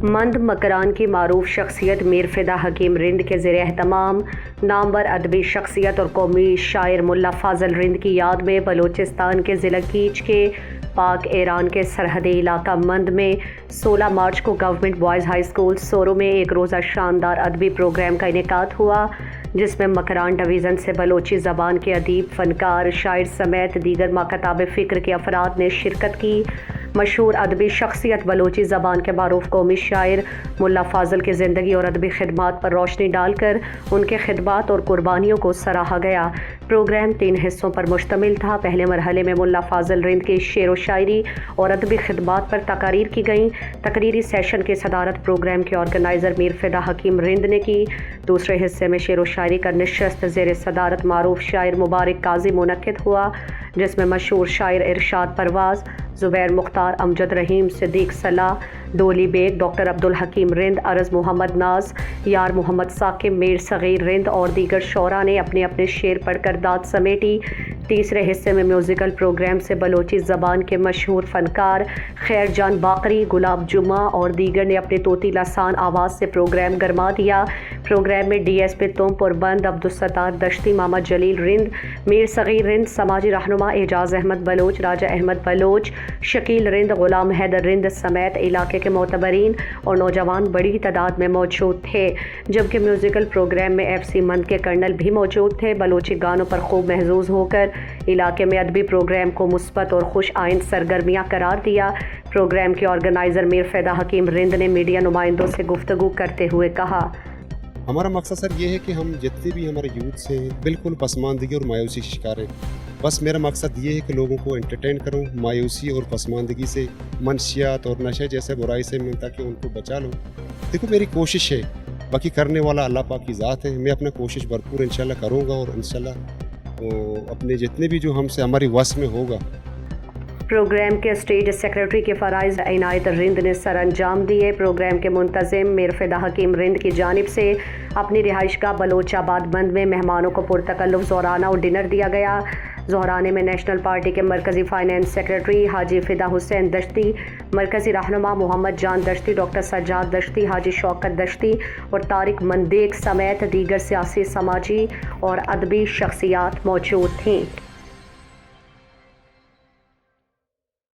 مند مکران کی معروف شخصیت میر فدا حکیم رند کے زیر اہتمام نامور ادبی شخصیت اور قومی شاعر ملا فاضل رند کی یاد میں بلوچستان کے ضلع کیچ کے پاک ایران کے سرحدی علاقہ مند میں 16 مارچ کو گورنمنٹ بوائز ہائی اسکول سورو میں ایک روزہ شاندار ادبی پروگرام کا انعقاد ہوا، جس میں مکران ڈویژن سے بلوچی زبان کے ادیب، فنکار، شاعر سمیت دیگر ماکتاب فکر کے افراد نے شرکت کی۔ مشہور ادبی شخصیت بلوچی زبان کے معروف قومی شاعر ملا فاضل کی زندگی اور ادبی خدمات پر روشنی ڈال کر ان کے خدمات اور قربانیوں کو سراہا گیا۔ پروگرام 3 حصوں پر مشتمل تھا۔ پہلے مرحلے میں ملا فاضل رند کی شعر و شاعری اور ادبی خدمات پر تقاریر کی گئیں۔ تقریری سیشن کی صدارت پروگرام کے آرگنائزر میر فدا حکیم رند نے کی۔ دوسرے حصے میں شعر و شاعری کا نشست زیر صدارت معروف شاعر مبارک قاضی منعقد ہوا، جس میں مشہور شاعر ارشاد پرواز، زبیر مختار، امجد رحیم، صدیق صلاح، ڈولی بیگ، ڈاکٹر عبدالحکیم رند، ارز محمد ناز، یار محمد ثاقب، میر صغیر رند اور دیگر شعراء نے اپنے اپنے شعر پڑھ کر داد سمیٹی۔ تیسرے حصے میں میوزیکل پروگرام سے بلوچی زبان کے مشہور فنکار خیر جان باقری، گلاب جمعہ اور دیگر نے اپنے طوطی لسان آواز سے پروگرام گرما دیا۔ پروگرام میں ڈی ایس پی تم پربند، عبدالستار دشتی، ماما جلیل رند، میر صغیر رند، سماجی رہنما اعجاز احمد بلوچ، راجہ احمد بلوچ، شکیل رند، غلام حیدر رند سمیت علاقے کے معتبرین اور نوجوان بڑی تعداد میں موجود تھے، جبکہ میوزیکل پروگرام میں ایف سی مند کے کرنل بھی موجود تھے۔ بلوچی گانوں پر خوب محظوظ ہو کر علاقے میں ادبی پروگرام کو مثبت اور خوش آئند سرگرمیاں قرار دیا۔ پروگرام کے آرگنائزر میر فدا حکیم رند نے میڈیا نمائندوں سے گفتگو کرتے ہوئے کہا، ہمارا مقصد سر یہ ہے کہ ہم جتنے بھی ہمارے یوتھ سے بالکل پسماندگی اور مایوسی کا شکار ہیں، بس میرا مقصد یہ ہے کہ لوگوں کو انٹرٹین کروں، مایوسی اور پسماندگی سے، منشیات اور نشے جیسے برائی سے میں تاکہ ان کو بچا لوں۔ دیکھو میری کوشش ہے، باقی کرنے والا اللہ پاک کی ذات ہے، میں اپنا کوشش بھرپور انشاءاللہ کروں گا اور انشاءاللہ اپنے جتنے بھی جو ہم سے ہماری وس میں ہوگا۔ پروگرام کے اسٹیج سیکریٹری کے فرائض عنایت رند نے سر انجام دیے۔ پروگرام کے منتظم میر فدا حکیم رند کی جانب سے اپنی رہائش گاہ بلوچ آباد بند میں مہمانوں کو پرتکلف زہرانہ اور ڈنر دیا گیا۔ زہرانے میں نیشنل پارٹی کے مرکزی فائنانس سیکریٹری حاجی فدا حسین دشتی، مرکزی رہنما محمد جان دشتی، ڈاکٹر سجاد دشتی، حاجی شوکت دشتی اور طارق مندیک سمیت دیگر سیاسی، سماجی اور ادبی شخصیات موجود تھیں۔